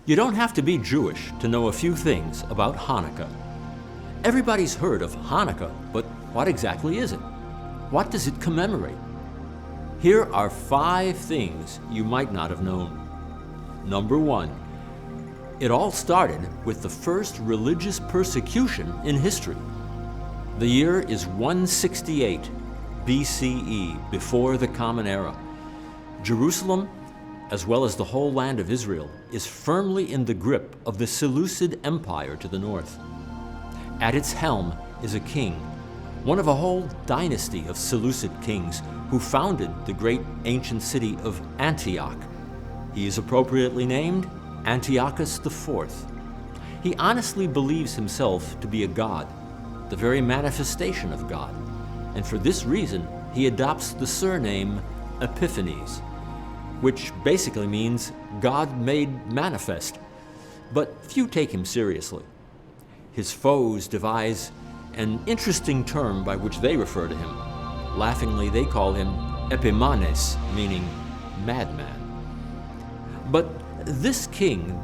You don't have to be Jewish to know a few things about Hanukkah. Everybody's heard of Hanukkah, but what exactly is it? What does it commemorate? Here are 5 things you might not have known. Number 1, it all started with the first religious persecution in history. The year is 168 BCE, before the Common Era. Jerusalem, as well as the whole land of Israel, is firmly in the grip of the Seleucid Empire to the north. At its helm is a king, one of a whole dynasty of Seleucid kings who founded the great ancient city of Antioch. He is appropriately named Antiochus IV. He honestly believes himself to be a god, the very manifestation of God, and for this reason he adopts the surname Epiphanes, which basically means God made manifest, but few take him seriously. His foes devise an interesting term by which they refer to him. Laughingly, they call him Epimanes, meaning madman. But this king,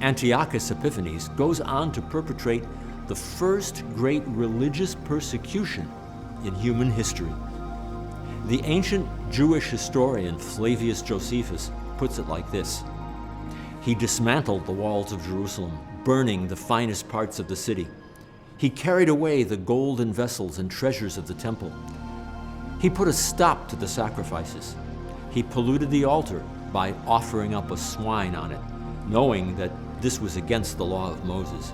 Antiochus Epiphanes, goes on to perpetrate the first great religious persecution in human history. The ancient Jewish historian Flavius Josephus puts it like this: he dismantled the walls of Jerusalem, burning the finest parts of the city. He carried away the golden vessels and treasures of the temple. He put a stop to the sacrifices. He polluted the altar by offering up a swine on it, knowing that this was against the law of Moses.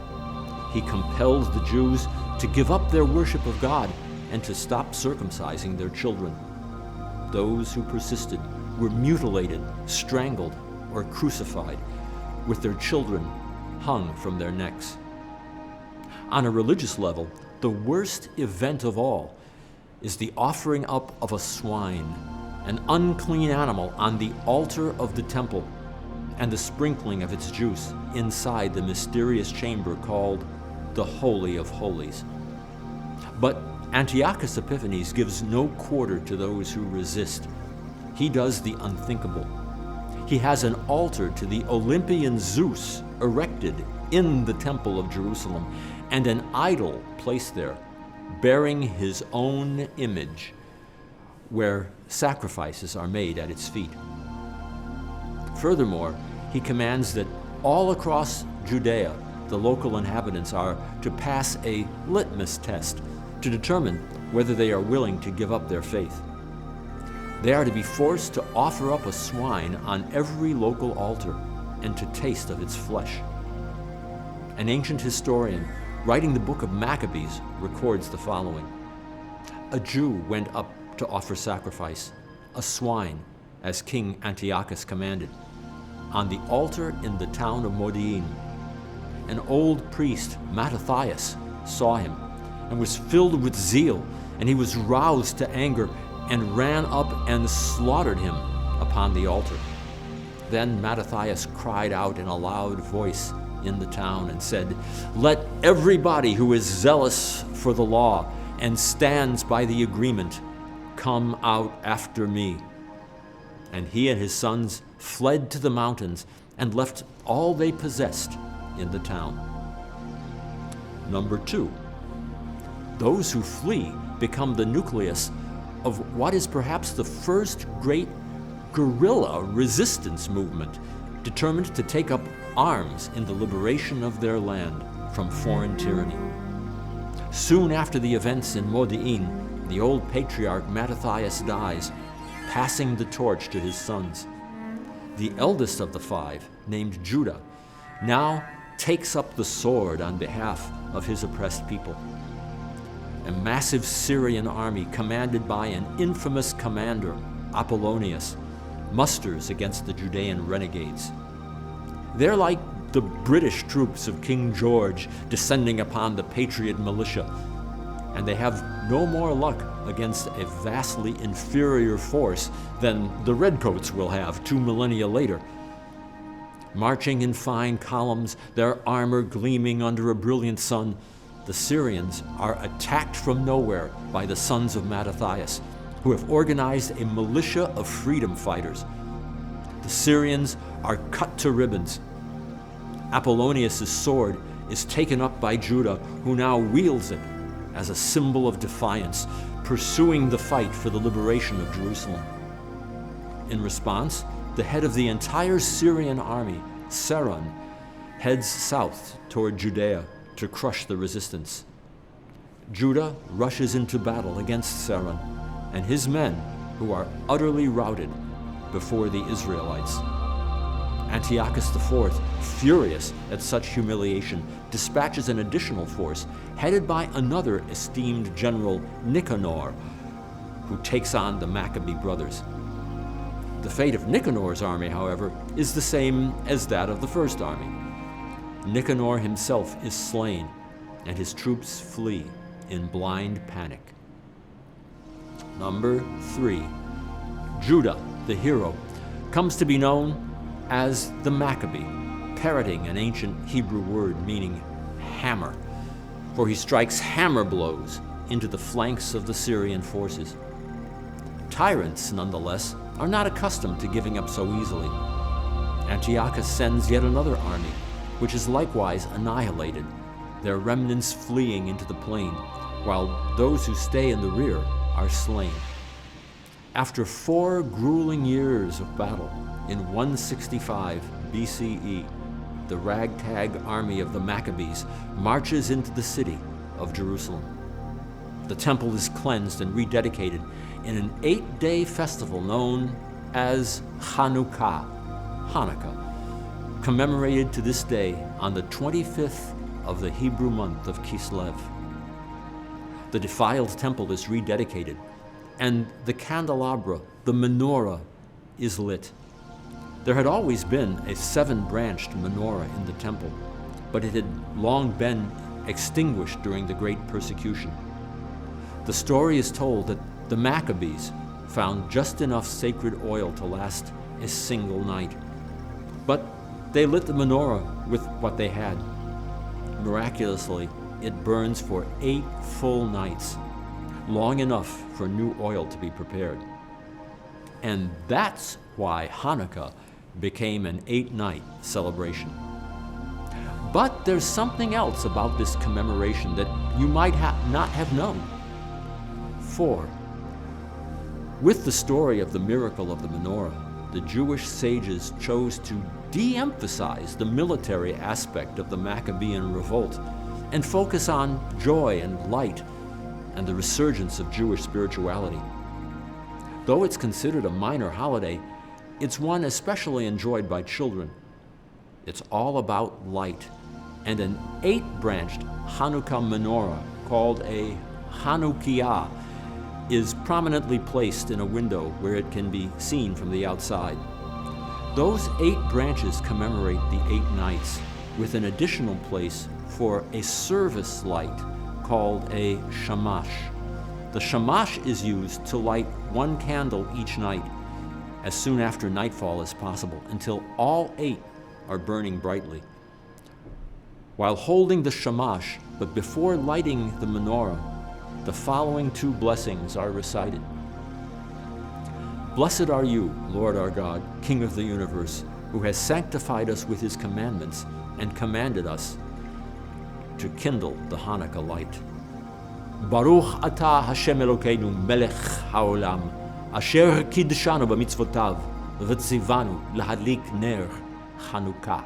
He compelled the Jews to give up their worship of God and to stop circumcising their children. Those who persisted were mutilated, strangled, or crucified, with their children hung from their necks. On a religious level, the worst event of all is the offering up of a swine, an unclean animal, on the altar of the temple, and the sprinkling of its juice inside the mysterious chamber called the Holy of Holies. But Antiochus Epiphanes gives no quarter to those who resist. He does the unthinkable. He has an altar to the Olympian Zeus erected in the Temple of Jerusalem, and an idol placed there, bearing his own image, where sacrifices are made at its feet. Furthermore, he commands that all across Judea, the local inhabitants are to pass a litmus test to determine whether they are willing to give up their faith. They are to be forced to offer up a swine on every local altar and to taste of its flesh. An ancient historian writing the book of Maccabees records the following: a Jew went up to offer sacrifice, a swine, as King Antiochus commanded, on the altar in the town of Modi'in. An old priest, Mattathias, saw him and was filled with zeal, and he was roused to anger and ran up and slaughtered him upon the altar. Then Mattathias cried out in a loud voice in the town and said, "Let everybody who is zealous for the law and stands by the agreement come out after me." And he and his sons fled to the mountains and left all they possessed in the town. Number 2, those who flee become the nucleus of what is perhaps the first great guerrilla resistance movement, determined to take up arms in the liberation of their land from foreign tyranny. Soon after the events in Modi'in, the old patriarch Mattathias dies, passing the torch to his sons. The eldest of the 5, named Judah, now takes up the sword on behalf of his oppressed people. A massive Syrian army commanded by an infamous commander, Apollonius, musters against the Judean renegades. They're like the British troops of King George descending upon the patriot militia, and they have no more luck against a vastly inferior force than the Redcoats will have 2 millennia later. Marching in fine columns, their armor gleaming under a brilliant sun, the Syrians are attacked from nowhere by the sons of Mattathias, who have organized a militia of freedom fighters. The Syrians are cut to ribbons. Apollonius' sword is taken up by Judah, who now wields it as a symbol of defiance, pursuing the fight for the liberation of Jerusalem. In response, the head of the entire Syrian army, Seron, heads south toward Judea to crush the resistance. Judah rushes into battle against Seron and his men, who are utterly routed before the Israelites. Antiochus IV, furious at such humiliation, dispatches an additional force headed by another esteemed general, Nicanor, who takes on the Maccabee brothers. The fate of Nicanor's army, however, is the same as that of the first army. Nicanor himself is slain, and his troops flee in blind panic. Number 3. Judah, the hero, comes to be known as the Maccabee, parroting an ancient Hebrew word meaning hammer, for he strikes hammer blows into the flanks of the Syrian forces. Tyrants, nonetheless, are not accustomed to giving up so easily. Antiochus sends yet another army, which is likewise annihilated, their remnants fleeing into the plain, while those who stay in the rear are slain. After 4 grueling years of battle, in 165 BCE, the ragtag army of the Maccabees marches into the city of Jerusalem. The temple is cleansed and rededicated in an 8-day festival known as Hanukkah, commemorated to this day on the 25th of the Hebrew month of Kislev. The defiled temple is rededicated, and the candelabra, the menorah, is lit. There had always been a 7-branched menorah in the temple, but it had long been extinguished during the Great Persecution. The story is told that the Maccabees found just enough sacred oil to last a single night, but they lit the menorah with what they had. Miraculously, it burns for 8 full nights, long enough for new oil to be prepared. And that's why Hanukkah became an 8-night celebration. But there's something else about this commemoration that you might not have known. 4. With the story of the miracle of the menorah, the Jewish sages chose to de-emphasize the military aspect of the Maccabean revolt and focus on joy and light and the resurgence of Jewish spirituality. Though it's considered a minor holiday, it's one especially enjoyed by children. It's all about light, and an 8-branched Hanukkah menorah called a Hanukkiah is prominently placed in a window where it can be seen from the outside. Those 8 branches commemorate the 8 nights, with an additional place for a service light called a shamash. The shamash is used to light 1 candle each night, as soon after nightfall as possible, until all 8 are burning brightly. While holding the shamash, but before lighting the menorah, the following 2 blessings are recited. Blessed are you, Lord our God, King of the universe, who has sanctified us with his commandments and commanded us to kindle the Hanukkah light. Baruch atah Hashem Elokeinu melech haolam, asher kiddeshanu b'mitzvotav v'tzivanu lahadlik ner Hanukkah.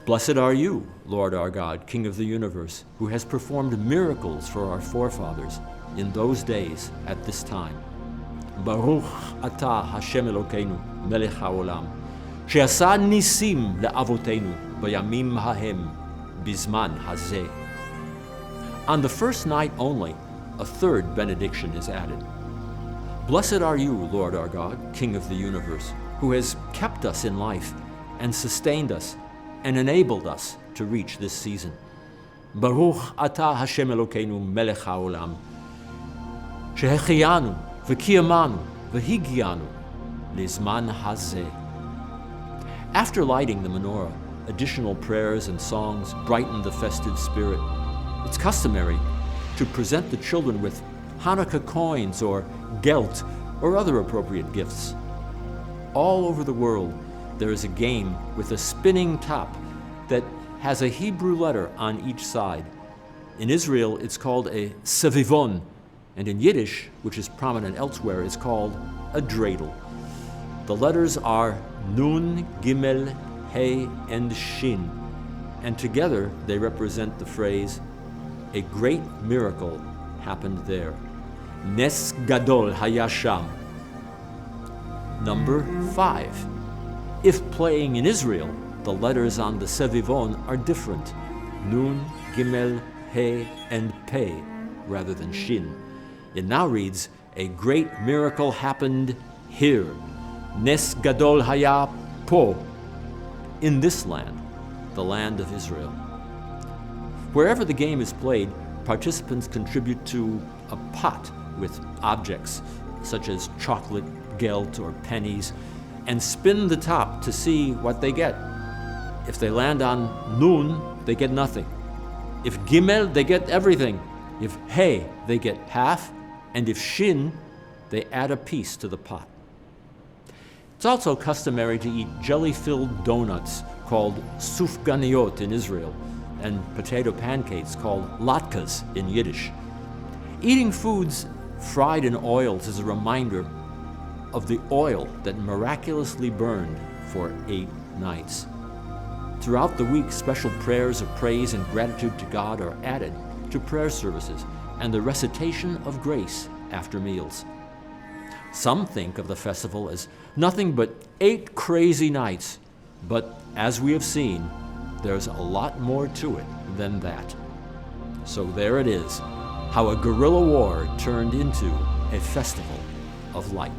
Blessed are you, Lord our God, King of the universe, who has performed miracles for our forefathers in those days at this time. Baruch atah Hashem Elokeinu melech haolam, she'asa nisim le'avotenu b'yamim hahem bizman hazeh. On the first night only, a 3rd benediction is added. Blessed are you, Lord our God, King of the universe, who has kept us in life and sustained us and enabled us to reach this season. Baruch atah Hashem Elokeinu melech haolam, shehechiyanu v'kiyamanu v'higianu lizman hazeh. After lighting the menorah, additional prayers and songs brighten the festive spirit. It's customary to present the children with Hanukkah coins or gelt or other appropriate gifts. All over the world, there is a game with a spinning top that has a Hebrew letter on each side. In Israel, it's called a sevivon, and in Yiddish, which is prominent elsewhere, it's called a dreidel. The letters are Nun, Gimel, He, and Shin, and together they represent the phrase, a great miracle happened there. Nes gadol haya sham. Number 5. If playing in Israel, the letters on the sevivon are different. Nun, Gimel, He, and Pei, rather than Shin. It now reads, a great miracle happened here. Nes gadol haya po. In this land, the land of Israel. Wherever the game is played, participants contribute to a pot with objects such as chocolate, gelt, or pennies, and spin the top to see what they get. If they land on Nun, they get nothing. If Gimel, they get everything. If He, they get half, and if Shin, they add a piece to the pot. It's also customary to eat jelly-filled donuts called sufganiyot in Israel, and potato pancakes called latkes in Yiddish. Eating foods fried in oils is a reminder of the oil that miraculously burned for 8 nights. Throughout the week, special prayers of praise and gratitude to God are added to prayer services and the recitation of grace after meals. Some think of the festival as nothing but 8 crazy nights, but as we have seen, there's a lot more to it than that. So there it is, how a guerrilla war turned into a festival of light.